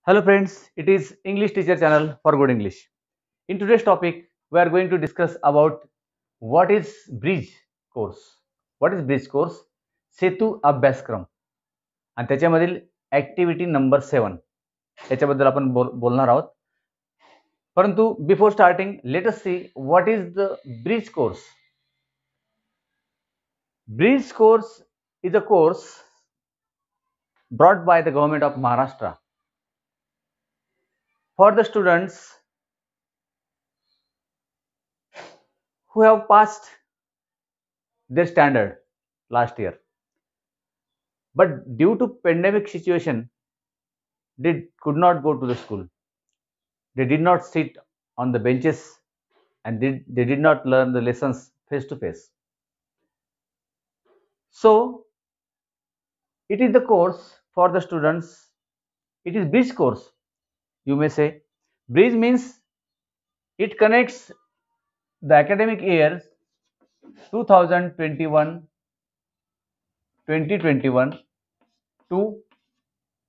Hello friends, it is English Teacher Channel for Good English. In today's topic, we are going to discuss about what is Bridge course. What is Bridge course? सेतू अभ्यासक्रम आणि त्याच्यामधील activity number 7 याच्याबद्दल आपण बोलणार आहोत. परंतु before starting let us see what is the bridge course. Bridge course is a course brought by the government of Maharashtra for the students who have passed their standard last year, but due to pandemic situation they could not go to the school. They did not sit on the benches and they did not learn the lessons face to face. So it is the course for the students. It is bridge course, you may say. Bridge means it connects the academic years 2021 2021 to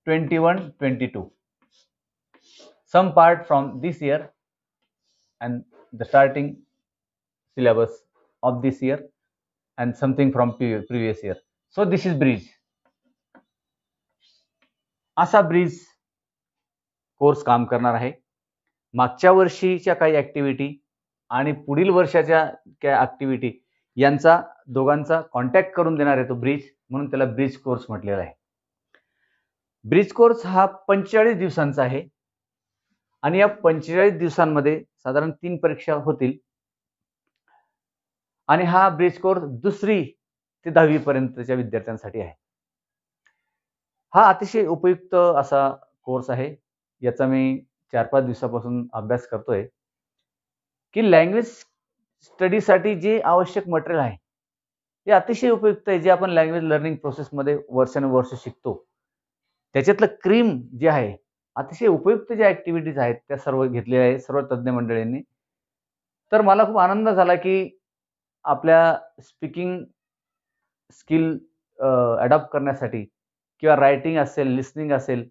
21-22, some part from this year and the starting syllabus of this year and something from previous year. So this is bridge. असा bridge course काम करणार आहे. मागच्या वर्षीच्या काही activity आणि पुढील वर्षाच्या काही ऍक्टिव्हिटी यांचा दोघांचा कॉन्टॅक्ट करून देणार आहे तो ब्रिज, म्हणून त्याला ब्रिज कोर्स म्हटलेला आहे. ब्रिज कोर्स हा 45 दिवसांचा आहे आणि या 45 दिवसांमध्ये साधारण 3 परीक्षा होतील आणि हा ब्रिज कोर्स 2री ते 10वी पर्यंतच्या विद्यार्थ्यांसाठी आहे. हा अतिशय उपयुक्त असा कोर्स आहे. याचा मी 4-5 दिवसापासून अभ्यास करतोय की लँग्वेज स्टडीसाठी जे आवश्यक मटेरियल आहे ते अतिशय उपयुक्त आहे. जे आपण लँग्वेज लर्निंग प्रोसेसमध्ये वर्षानुवर्ष शिकतो त्याच्यातलं क्रीम जे आहे, अतिशय उपयुक्त ज्या ऍक्टिव्हिटीज आहेत त्या सर्व घेतलेल्या आहेत सर्व तज्ज्ञ मंडळींनी. तर मला खूप आनंद झाला की आपल्या स्पीकिंग स्किल अडॉप्ट करण्यासाठी किंवा रायटिंग असेल, लिसनिंग असेल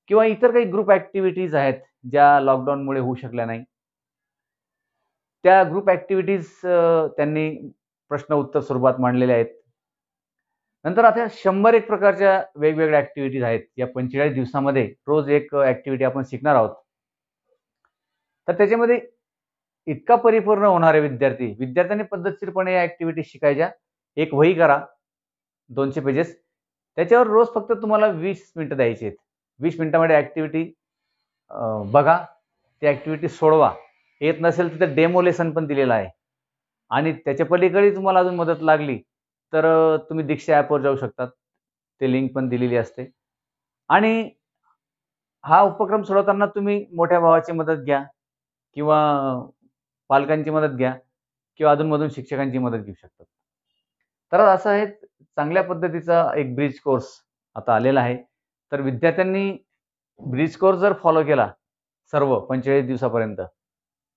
किंवा इतर काही ग्रुप ऍक्टिव्हिटीज आहेत ज्या लॉकडाऊनमुळे होऊ शकल्या नाही, त्या ग्रुप ऍक्टिव्हिटीज त्यांनी प्रश्न उत्तर स्वरूपात मांडलेल्या आहेत. नंतर आता 101 प्रकारच्या वेगवेगळ्या ऍक्टिव्हिटीज आहेत. या 45 दिवसामध्ये रोज एक ऍक्टिव्हिटी आपण शिकणार आहोत. तर त्याच्यामध्ये इतका परिपूर्ण होणारे विद्यार्थ्यांनी पद्धतशीरपणे या ऍक्टिव्हिटी शिकायच्या. एक वही करा 200 पेजेस, त्याच्यावर रोज फक्त तुम्हाला 20 मिनिटं द्यायची आहेत. 20 मिनिटांमध्ये ऍक्टिव्हिटी बघा, ती ऍक्टिव्हिटी सोडवा. येत नसेल तर डेमो लेसन पण दिलेला आहे आणि त्याच्या पलीकडे तुम्हाला अजून मदत लागली तर तुम्ही दीक्षा ॲपवर जाऊ शकतात. ते लिंक पण दिलेली असते. आणि हा उपक्रम सोडवताना तुम्ही मोठ्या भावाची मदत घ्या किंवा पालकांची मदत घ्या किंवा अधूनमधून शिक्षकांची मदत घेऊ शकतात. तर असं आहे, चांगल्या पद्धतीचा एक ब्रिज कोर्स आता आलेला आहे. तर विद्यार्थ्यांनी ब्रिज कोर्स जर फॉलो केला सर्व 45 दिवसापर्यंत,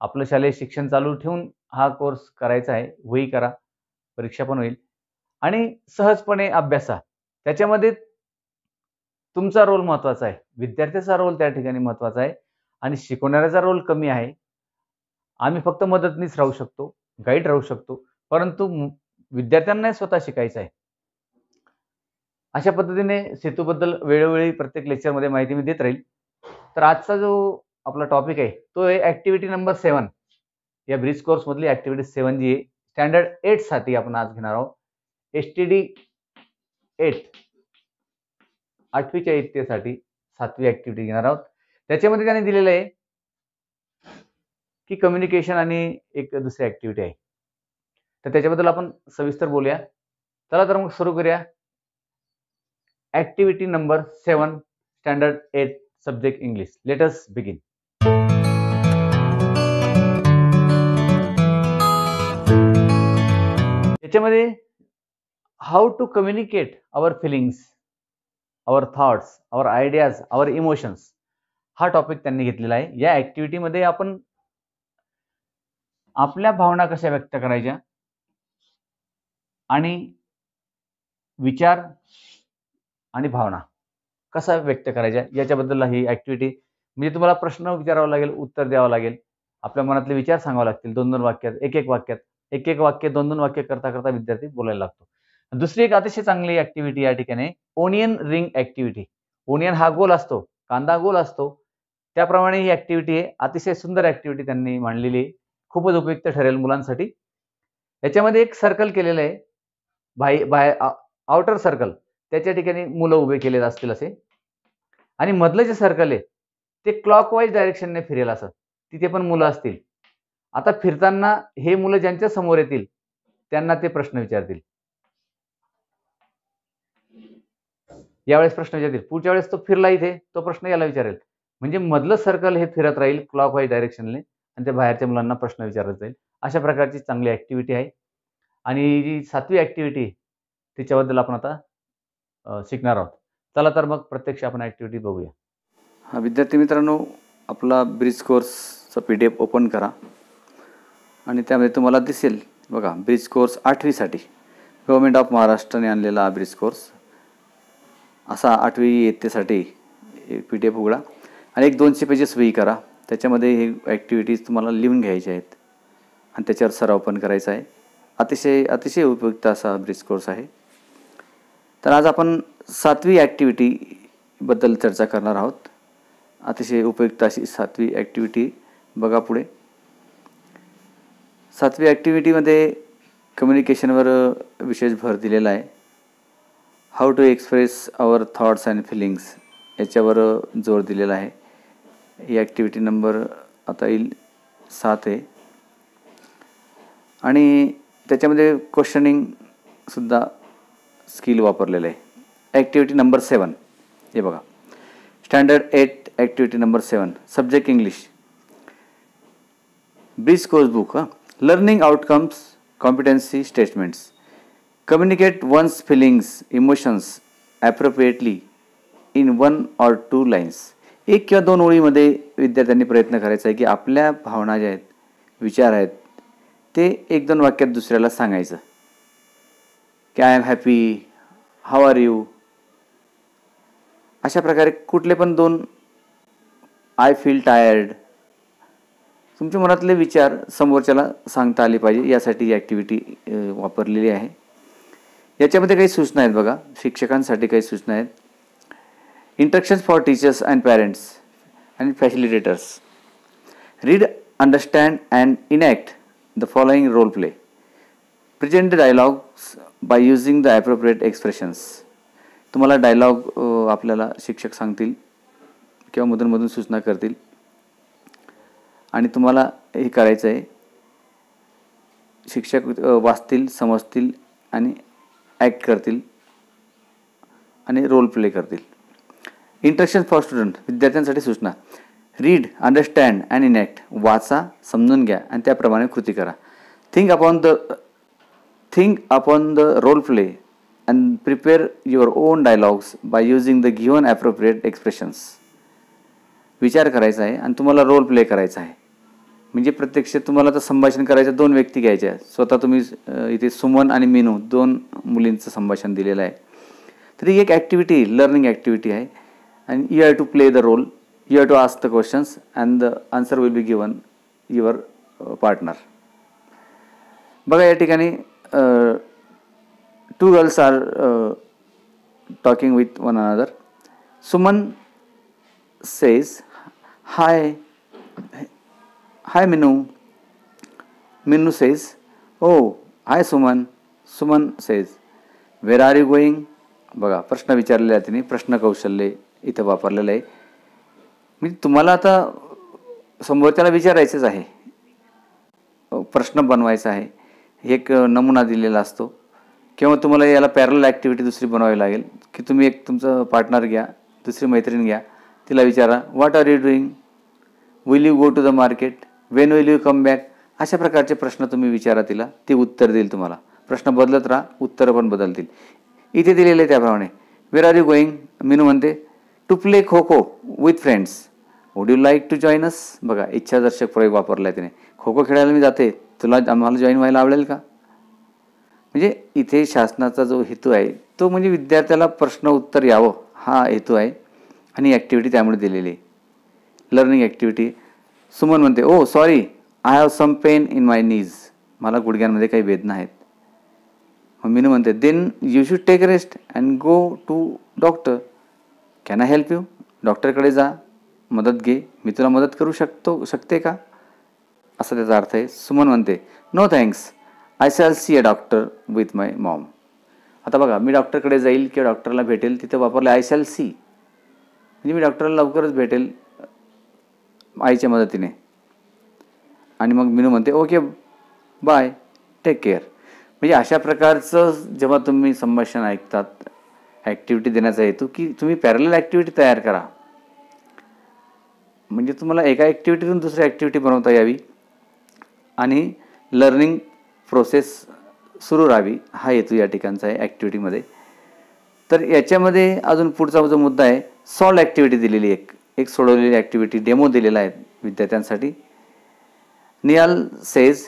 आपलं शालेय शिक्षण चालू ठेवून हा कोर्स करायचा आहे. वही करा, परीक्षा पण होईल आणि सहजपणे अभ्यासा. त्याच्यामध्ये तुमचा रोल महत्वाचा आहे, विद्यार्थ्याचा रोल त्या ठिकाणी महत्वाचा आहे आणि शिकवणाऱ्याचा रोल कमी आहे. आम्ही फक्त मदतनीस राहू शकतो, गाईड राहू शकतो, परंतु विद्यार्थ्यांना स्वतः शिकायचं आहे. अशा पद्धतीने सेतूबद्दल वेळोवेळी प्रत्येक लेक्चरमध्ये माहिती मी देत राहील. तर आजचा जो आपला टॉपिक आहे तो आहे ऍक्टिव्हिटी नंबर 7. या ब्रिज कोर्स मधली ऍक्टिव्हिटी 7 जी आहे स्टँडर्ड 8 साठी आपण आज घेणार आहोत. STD 8 8वीच्या इयत्तेसाठी 7वी ऍक्टिव्हिटी घेणार आहोत. त्याच्यामध्ये त्याने दिलेलं आहे की कम्युनिकेशन आणि एक दुसरी ऍक्टिव्हिटी आहे. तर त्याच्याबद्दल आपण सविस्तर बोलूया. चला तर मग सुरू करूया. Activity number 7 standard 8 subject English. Let us begin. याच्यामध्ये how to communicate our feelings, our thoughts, our ideas, our emotions हा टॉपिक त्यांनी घेतलेला आहे. या ऍक्टिव्हिटीमध्ये आपण आपल्या भावना कशा व्यक्त करायच्या आणि विचार आणि भावना कसा व्यक्त करायचा याच्याबद्दल ही ॲक्टिव्हिटी, म्हणजे तुम्हाला प्रश्न विचारावा लागेल, उत्तर द्यावं लागेल, आपल्या मनातले विचार सांगावे लागतील 2-2 वाक्यात, 1-1 वाक्यात, 1-1 वाक्य 2-2 वाक्य करता करता विद्यार्थी बोलायला लागतो. दुसरी एक अतिशय चांगली ॲक्टिव्हिटी या ठिकाणी ओनियन रिंग ॲक्टिव्हिटी. ओनियन हा गोल असतो, कांदा गोल असतो, त्याप्रमाणे ही ॲक्टिव्हिटी आहे. अतिशय सुंदर ॲक्टिव्हिटी त्यांनी मांडलेली आहे. खूपच उपयुक्त ठरेल मुलांसाठी. याच्यामध्ये एक सर्कल केलेलं आहे, बाहेर आउटर सर्कल, त्याच्या ठिकाणी मुलं उभे केलेले असतील असे, आणि मधलं जे सर्कल आहे ते क्लॉकवाईज डायरेक्शनने फिरेल असं, तिथे पण मुलं असतील. आता फिरताना हे मुलं ज्यांच्या समोर येतील त्यांना ते प्रश्न विचारतील. यावेळेस प्रश्न विचारतील, पुढच्या वेळेस तो फिरला इथे, तो प्रश्न याला विचारेल. म्हणजे मधलं सर्कल हे फिरत राहील क्लॉकवाईज डायरेक्शनने आणि त्या बाहेरच्या मुलांना प्रश्न विचारत जाईल. अशा प्रकारची चांगली ॲक्टिव्हिटी आहे. आणि जी 7वी ॲक्टिव्हिटी त्याच्याबद्दल आपण आता शिकणार आहोत. चला तर मग प्रत्यक्ष आपण ॲक्टिव्हिटी बघूया. हा, विद्यार्थी मित्रांनो, आपला ब्रिज कोर्सचा PDF ओपन करा आणि त्यामध्ये तुम्हाला दिसेल बघा, ब्रिज कोर्स 8वी साठी गव्हर्नमेंट ऑफ महाराष्ट्राने आणलेला ब्रिज कोर्स असा 8वी इयत्तेसाठी PDF उघडा आणि एक 200 पेजेस वही करा. त्याच्यामध्ये हे ॲक्टिव्हिटीज तुम्हाला लिहून घ्यायच्या आहेत आणि त्याच्यावर सराव पण करायचा आहे. अतिशय उपयुक्त असा ब्रिज कोर्स आहे. तर आज आपण 7वी ॲक्टिव्हिटीबद्दल चर्चा करणार आहोत. अतिशय उपयुक्त अशी 7वी ॲक्टिव्हिटी बघा पुढे. 7वी ॲक्टिव्हिटीमध्ये कम्युनिकेशनवर विशेष भर दिलेला आहे. How to express our thoughts and feelings याच्यावर जोर दिलेला आहे. ही ॲक्टिव्हिटी नंबर आता येईल 7 आहे आणि त्याच्यामध्ये क्वेश्चनिंगसुद्धा स्किल वापरलेलं आहे. ॲक्टिव्हिटी नंबर 7 हे बघा, standard 8 activity number 7, subject English, bridge course book. Learning outcomes, competency statements, communicate one's feelings, emotions appropriately in 1 or 2 lines. 1 किंवा 2 ओळीमध्ये विद्यार्थ्यांनी प्रयत्न करायचा आहे की आपल्या भावना ज्या आहेत, विचार आहेत, ते 1-2 वाक्यात दुसऱ्याला सांगायचं की I am happy, how are you. अशा प्रकारे कुठले पण 2, आय फील टायर्ड, तुमच्या मनातले विचार समोरच्याला सांगता आले पाहिजे, यासाठी ही ॲक्टिव्हिटी वापरलेली आहे. याच्यामध्ये काही सूचना आहेत बघा, शिक्षकांसाठी काही सूचना आहेत. Instructions for teachers and parents and facilitators. Read, understand and enact the following role play. Present the dialogues by using the appropriate expressions. तुम्हाला डायलॉग आपल्याला शिक्षक सांगतील किंवा मधून सूचना करतील आणि तुम्हाला हे करायचं आहे. शिक्षक वाचतील, समजतील आणि ॲक्ट करतील आणि रोल प्ले करतील. इंस्ट्रक्शन फॉर स्टुडंट, विद्यार्थ्यांसाठी सूचना. Read, understand and enact. वाचा, समजून घ्या आणि त्याप्रमाणे कृती करा. Think upon the role play and prepare your own dialogues by using the given appropriate expressions. विचार करायचा आहे आणि तुम्हाला रोल प्ले करायचा आहे. म्हणजे प्रत्यक्ष तुम्हाला तर संभाषण करायचं, 2 व्यक्ती घ्यायच्या. स्वतः तुम्ही इथे सुमन आणि मीनू 2 मुलींचं संभाषण दिलेलं आहे. तर ही एक ॲक्टिव्हिटी, लर्निंग ॲक्टिव्हिटी आहे and you have to play the role, you have to ask the questions and the answer will be given your partner. बघा, या ठिकाणी 2 girls are talking with one another. Suman says, hi Minu. Minu says, oh hi Suman. Suman says, where are you going? बघा, प्रश्न विचारलेला आहे तिने, प्रश्न कौशल्य इथं वापरलेलं आहे. म्हणजे तुम्हाला आता समोरच्याला विचारायचंच आहे, प्रश्न बनवायचा आहे. एक नमुना दिलेला असतो किंवा तुम्हाला याला पॅरलल ॲक्टिव्हिटी दुसरी बनवावी लागेल की तुम्ही एक तुमचं पार्टनर घ्या, दुसरी मैत्रीण घ्या, तिला विचारा what are you doing, will you go to the market, when will you come back. अशा प्रकारचे प्रश्न तुम्ही विचारा तिला, ती उत्तर देईल तुम्हाला. प्रश्न बदलत राहा, उत्तरं पण बदलतील. इथे दिलेले त्याप्रमाणे, where are you going, Meenu म्हणते to play kho kho with friends, would you like to join us. बघा, इच्छादर्शक प्रयोग वापरला आहे तिने. खो खो खेळायला मी जाते, तुला आम्हाला जॉईन व्हायला आवडेल का. म्हणजे इथे शासनाचा जो हेतू आहे तो म्हणजे विद्यार्थ्याला प्रश्न उत्तर यावं, हा हेतू आहे. आणि ॲक्टिव्हिटी त्यामुळे दिलेली आहे. Learning activity. सुमन म्हणते, oh sorry, I have some pain in my knees. मला गुडघ्यांमध्ये काही वेदना आहेत. मग मीनू म्हणते, then you should take rest and go to doctor. Can I help you? डॉक्टरकडे जा, मदत घे, मी तुला मदत करू शकते का, असा त्याचा अर्थ आहे. सुमन म्हणते, no thanks, I shall see a doctor with my mom. आता बघा, मी डॉक्टरकडे जाईल किंवा डॉक्टरला भेटेल, तिथं वापरलं आय शॅल सी, म्हणजे मी डॉक्टरला लवकरच भेटेल आईच्या मदतीने. आणि मग मीनू म्हणते, ओके बाय, टेक केअर. म्हणजे अशा प्रकारचं जेव्हा तुम्ही संभाषण ऐकतात, ॲक्टिव्हिटी देण्याचा हेतू की तुम्ही पॅरलल ॲक्टिव्हिटी तयार करा, म्हणजे तुम्हाला एका ॲक्टिव्हिटीतून दुसरी ॲक्टिव्हिटी बनवता यावी आणि लर्निंग प्रोसेस सुरू राहावी, हा हेतू या ठिकाणचा आहे ॲक्टिव्हिटीमध्ये. तर याच्यामध्ये अजून पुढचा जो मुद्दा आहे, सॉल्व ॲक्टिव्हिटी दिलेली, एक सोडवलेली ॲक्टिव्हिटी डेमो दिलेला आहे विद्यार्थ्यांसाठी. Nihal says,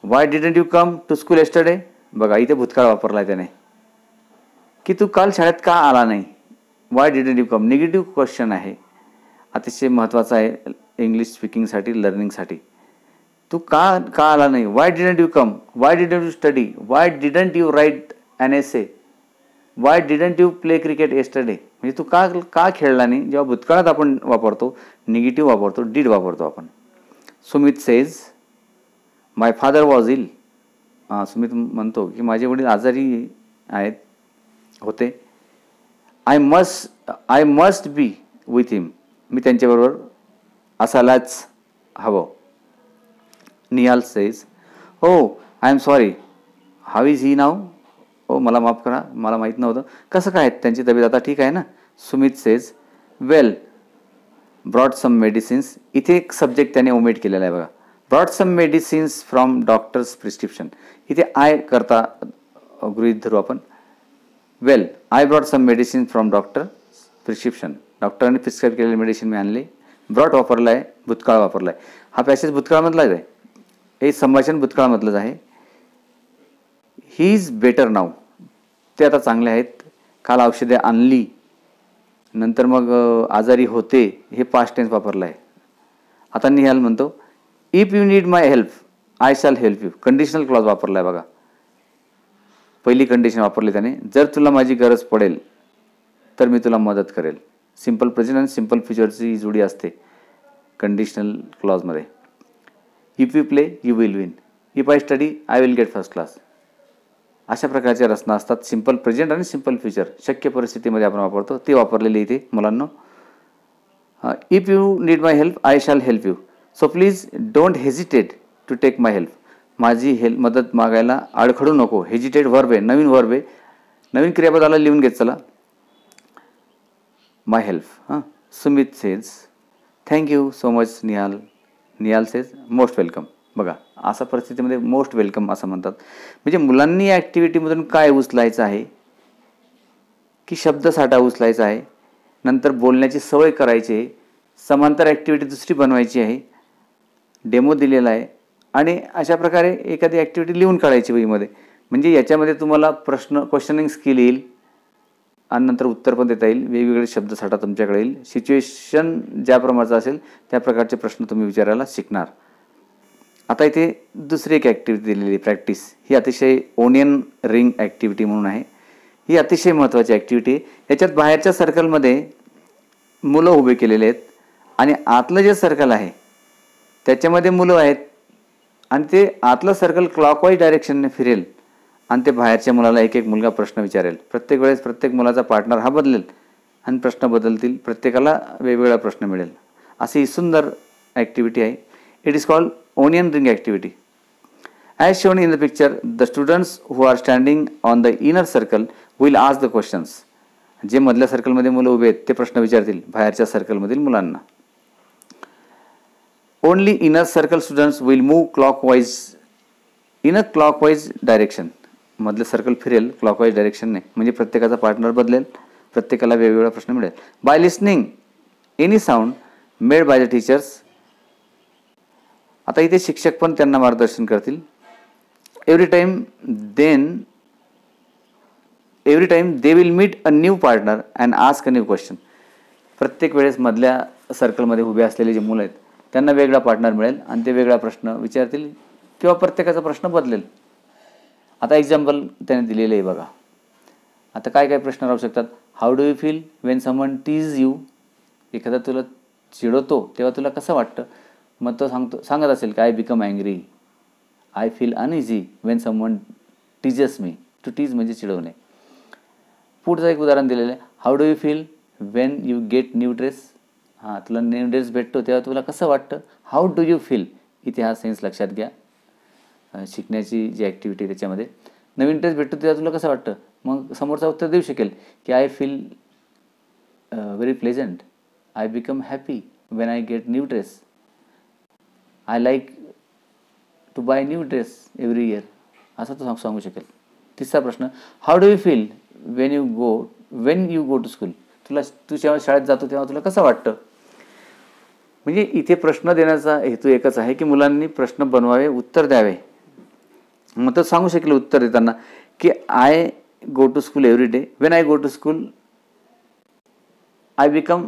why didn't you come to school yesterday. बघा, इथे भूतकाळ वापरला आहे त्याने, की तू काल शाळेत का आला नाही. Why didn't you come negative question आहे, अतिशय महत्त्वाचा आहे इंग्लिश स्पीकिंगसाठी, लर्निंगसाठी. तू का आला नाही. Why didn't you come, why didn't you study, why didn't you write an essay, why didn't you play cricket yesterday. म्हणजे तू का खेळला नाही. जेव्हा भूतकाळात आपण वापरतो, निगेटिव्ह वापरतो, डीड वापरतो आपण. Sumit says, my father was ill. Sumit म्हणतो की माझे वडील आजारी होते. I must be with him. मी त्यांच्याबरोबर असायलाच हवं. Nihal says, oh I am sorry, how is he now. हो, मला माफ करा, मला माहीत नव्हतं. कसं काय त्यांची तब्येत आता, ठीक आहे ना. Sumit says, well brought some medicines. इथे एक सब्जेक्ट त्याने ओमिट केलेला आहे बघा. Brought some medicines from doctors prescription. इथे आय करता गृहीत धरू आपण. Well I brought some medicine from doctor prescription. डॉक्टरांनी प्रिस्क्राईब केलेले मेडिसिन मी आणले. ब्रॉड वापरला आहे, भूतकाळ वापरला आहे. हा पॅसेज भूतकाळमधलाच आहे, हे संभाषण भूतकाळमधलंच आहे. ही इज बेटर नाव. ते आता चांगले आहेत. काल औषधे आणली, नंतर मग आजारी होते, हे पास्ट टेन्स वापरलं आहे. आता निहाल म्हणतो, if you need my help I shall help you. Conditional clause वापरला आहे बघा. पहिली कंडिशन वापरली त्याने, जर तुला माझी गरज पडेल तर मी तुला मदत करेल. सिम्पल प्रेझेंट आणि सिम्पल फ्युचरची जोडी असते कंडिशनल क्लॉजमध्ये. If you play you will win, if I study I will get first class. अशा प्रकारच्या रचना असतात. सिम्पल प्रेझेंट आणि सिम्पल फ्युचर शक्य परिस्थितीमध्ये आपण वापरतो, ते वापरलेले इथे मुलांना. If you need my help I shall help you. So please don't hesitate to take my help. माझी मदत मागायला अडखडू नको. हेजिटेट व्हर्ब आहे, नवीन व्हर्ब आहे, नवीन क्रियापदाला लिहून घेत चला. My help. Sumit says, thank you so much Nihal. Nihal says, most welcome. बघा, अशा परिस्थितीमध्ये मोस्ट वेलकम असं म्हणतात. म्हणजे मुलांनी या ॲक्टिव्हिटीमधून काय उचलायचं आहे, की शब्दसाठा उचलायचा आहे, नंतर बोलण्याची सवय करायची आहे, समांतर ॲक्टिव्हिटी दुसरी बनवायची आहे, डेमो दिलेला आहे, आणि अशा प्रकारे एखादी ॲक्टिव्हिटी लिहून काढायची वहीमध्ये. म्हणजे याच्यामध्ये तुम्हाला क्वेश्चनिंग स्किल येईल आणि नंतर उत्तर पण देता येईल. वेगवेगळे शब्दसाठा तुमच्याकडे येईल. सिच्युएशन ज्या प्रकारचं असेल त्या प्रकारचे प्रश्न तुम्ही विचारायला शिकणार. आता इथे दुसरी एक ॲक्टिव्हिटी दिलेली प्रॅक्टिस. ही अतिशय ओनियन रिंग ॲक्टिव्हिटी म्हणून आहे. ही अतिशय महत्त्वाची ॲक्टिव्हिटी आहे. याच्यात बाहेरच्या सर्कलमध्ये मुलं उभे केलेले आहेत आणि आतलं जे सर्कल आहे त्याच्यामध्ये मुलं आहेत, आणि ते आतलं सर्कल क्लॉकवाईज डायरेक्शनने फिरेल आणि ते बाहेरच्या मुलाला एक एक मुलगा प्रश्न विचारेल. प्रत्येक वेळेस प्रत्येक मुलाचा पार्टनर हा बदलेल आणि प्रश्न बदलतील, प्रत्येकाला वेगवेगळा प्रश्न मिळेल. अशी ही सुंदर ॲक्टिव्हिटी आहे. It is called onion ring activity. As shown in the picture, the students who are standing on the inner circle will ask the questions. जे मधल्या सर्कलमध्ये मुलं उभे आहेत ते प्रश्न विचारतील बाहेरच्या सर्कलमधील मुलांना. Only inner circle students will move clockwise in a clockwise direction. मधलं सर्कल फिरेल क्लॉकवाईज डायरेक्शनने, म्हणजे प्रत्येकाचा पार्टनर बदलेल, प्रत्येकाला वेगवेगळा प्रश्न मिळेल. By listening any sound made by the teachers. आता इथे शिक्षक पण त्यांना मार्गदर्शन करतील. Every time they will meet a new partner and ask a new question. प्रत्येक वेळेस मधल्या सर्कलमध्ये उभे असलेले जे मुलं आहेत त्यांना वेगळा पार्टनर मिळेल आणि ते वेगळा प्रश्न विचारतील किंवा प्रत्येकाचा प्रश्न बदलेल. आता एक्झाम्पल त्याने दिलेलं आहे बघा. आता काय काय प्रश्न राहू शकतात. How do you feel when someone tease you. एखादा तुला चिडवतो तेव्हा तुला कसं वाटतं. मग तो सांगत असेल की I become angry, I feel uneasy when someone teases me. To tease म्हणजे चिडवणे. पुढचं एक उदाहरण दिलेलं आहे. How do you feel when you get new dress. हां, तुला न्यू ड्रेस भेटतो तेव्हा तुला कसं वाटतं. How do you feel. इथे हा सेन्स लक्षात घ्या. शिकण्याची जी ॲक्टिव्हिटी त्याच्यामध्ये नवीन ड्रेस भेटतो तेव्हा तुला कसं वाटतं. मग समोरचा उत्तर देऊ शकेल की I feel very pleasant, I become happy when I get new dress, I like to buy new dress every year. असं तो सांगू शकेल. तिसरा प्रश्न. How do you feel when you go to school. तू जेव्हा शाळेत जातो तेव्हा तुला कसं वाटतं. म्हणजे इथे प्रश्न देण्याचा हेतू एकच आहे की मुलांनी प्रश्न बनवावे, उत्तर द्यावे. मग तो सांगू शकेल उत्तर देताना की I go to school every day, when I go to school I become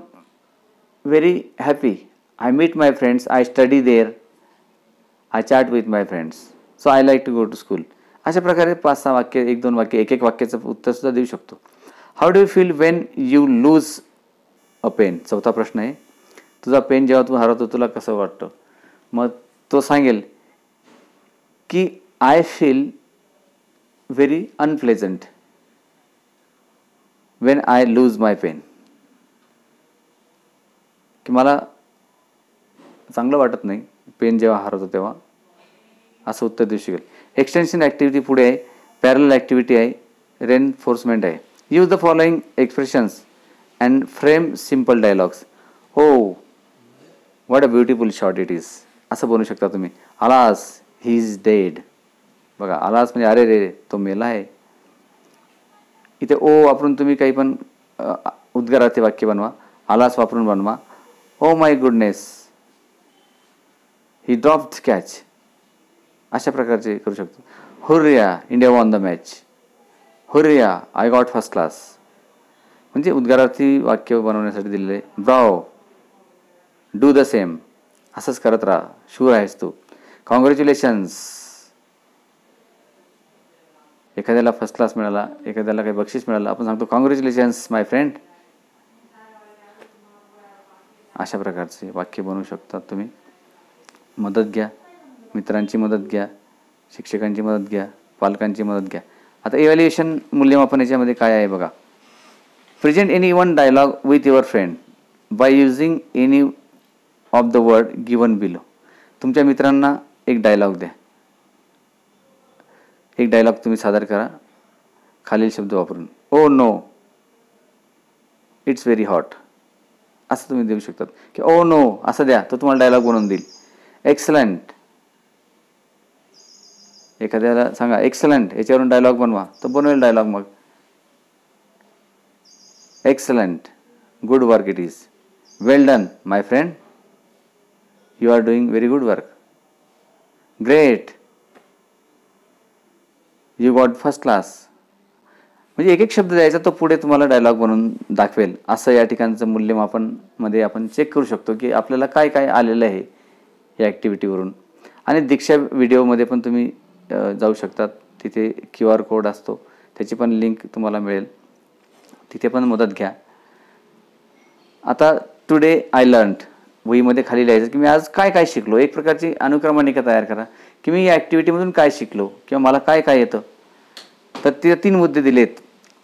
very happy, I meet my friends, I study there, I chat with my friends, so I like to go to school. अशा प्रकारे 5-6 वाक्य, 1-2 वाक्य, एक वाक्याचं उत्तरसुद्धा देऊ शकतो. How do you feel when you lose a pen. चौथा प्रश्न आहे. तुझा पेन जेव्हा तू हरवतो तुला कसं वाटतं. मग तो सांगेल की I feel very unpleasant when I lose my pen. की मला चांगलं वाटत नाही पेन जेव्हा हरवतो तेव्हा, असं उत्तर देऊ शकेल. एक्सटेन्शन ॲक्टिव्हिटी पुढे आहे. पॅरलल ॲक्टिव्हिटी आहे. रेनफोर्समेंट आहे. Use the following expressions and frame simple dialogues. Oh, what a beautiful shot it is. असं बनवू शकता तुम्ही. Alas he is dead. बघा, अलास म्हणजे अरे रे तो मेला आहे. इथे ओ वापरून तुम्ही काही पण उद्गाराचे वाक्य बनवा. अलास वापरून बनवा. Oh my goodness he dropped catch. अशा प्रकारचे करू शकतो. Hurrah India won the match. Hurrah I got first class. म्हणजे उद्गारार्थी वाक्य बनवण्यासाठी दिलेले. Bravo do the same. असंच करत राहा, शूर आहेस तू. कॉंग्रॅच्युलेशन्स. एखाद्याला फर्स्ट क्लास मिळाला, एखाद्याला काही बक्षीस मिळालं, आपण सांगतो कॉंग्रॅच्युलेशन्स माय फ्रेंड. अशा प्रकारचे वाक्य बनवू शकतात तुम्ही. मदत घ्या, मित्रांची मदत घ्या, शिक्षकांची मदत घ्या, पालकांची मदत घ्या. आता इव्हॅल्युएशन मूल्यमापन याच्यामध्ये काय आहे बघा. Present any one dialogue with your friend by using any of the word given below. तुमच्या मित्रांना एक डायलॉग द्या. एक डायलॉग तुम्ही सादर करा खालील शब्द वापरून. Oh no it's very hot. असं तुम्ही देऊ शकतात की ओ नो असं द्या, तो तुम्हाला डायलॉग बनवून देईल. एक्सलंट. एखाद्याला सांगा एक्सलंट, याच्यावरून डायलॉग बनवा, तो बनवेल डायलॉग. मग excellent, good work it is, well done my friend, you are doing very good work, great, you got first class. म्हणजे एक एक शब्द द्यायचा, तो पुढे तुम्हाला डायलॉग बनवून दाखवेल. असं या ठिकाणचं मूल्यमापनमध्ये आपण चेक करू शकतो की आपल्याला काय काय आलेलं आहे या ॲक्टिव्हिटीवरून. आणि दीक्षा व्हिडिओमध्ये पण तुम्ही जाऊ शकतात. तिथे QR कोड असतो, त्याची पण लिंक तुम्हाला मिळेल. तिथे पण मदत घ्या. आता टुडे आय लर्न्ड वहीमध्ये खाली लिहायचं की मी आज काय काय शिकलो. एक प्रकारची अनुक्रमणिका तयार करा की मी या ॲक्टिव्हिटीमधून काय शिकलो किंवा मला काय काय येतं. तर ते 3 मुद्दे दिलेत.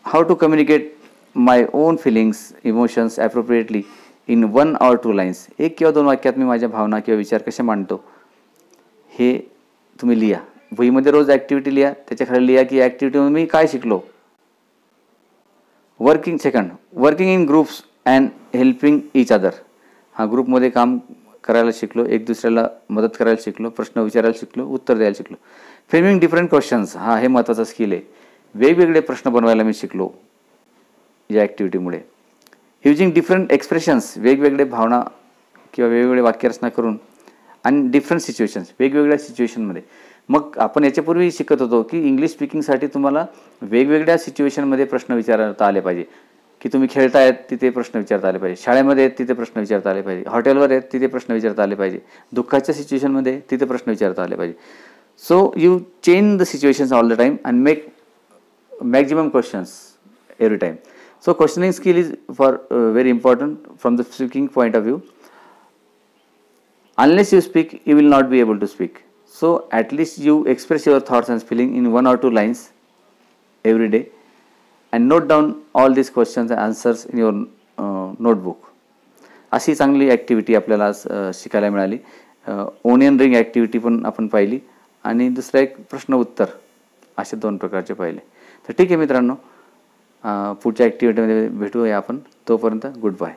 How to communicate my own feelings emotions appropriately in 1 or 2 lines. 1 किंवा 2 वाक्यात मी माझ्या भावना किंवा विचार कसे मांडतो हे तुम्ही लिहा. वहीमध्ये रोज ॲक्टिव्हिटी लिहा. त्याच्याखाली लिहा की या ॲक्टिव्हिटीमध्ये मी काय शिकलो. Working in groups and helping each other. हा, ग्रुपमध्ये काम करायला शिकलो, एक दुसऱ्याला मदत करायला शिकलो, प्रश्न विचारायला शिकलो, उत्तर द्यायला शिकलो. Framing different questions. हे महत्त्वाचं स्किल आहे. वेगवेगळे प्रश्न बनवायला मी शिकलो या ॲक्टिव्हिटीमुळे. Using different expressions. वेगवेगळे भावना किंवा वेगवेगळे वाक्यरचना करून. आणि डिफरंट सिच्युएशन्स. वेगवेगळ्या सिच्युएशनमध्ये. मग आपण याच्यापूर्वी शिकत होतो की इंग्लिश स्पीकिंगसाठी तुम्हाला वेगवेगळ्या सिच्युएशनमध्ये प्रश्न विचारता आले पाहिजे. की तुम्ही खेळतायत तिथे प्रश्न विचारता आले पाहिजे, शाळेमध्ये आहेत तिथे प्रश्न विचारता आले पाहिजे, हॉटेलवर आहेत तिथे प्रश्न विचारता आले पाहिजे, दुःखाच्या सिच्युएशनमध्ये तिथे प्रश्न विचारता आले पाहिजे. So you change the situations all the time and make maximum questions every time. So questioning skill is very important from the speaking point of view. Unless you speak, you will not be able to speak. So at least you express your thoughts and feeling in 1 or 2 lines every day, and note down all these questions and answers in your notebook. अशी चांगली activity आपल्याला आज शिकायला मिळाली. Onion ring activity पण आपण पाहिली आणि दुसरा एक प्रश्न उत्तर, असे 2 प्रकारचे पाहिले. तर ठीक आहे मित्रांनो, पुढच्या ॲक्टिव्हिटीमध्ये भेटूया आपण. तोपर्यंत गुड बाय.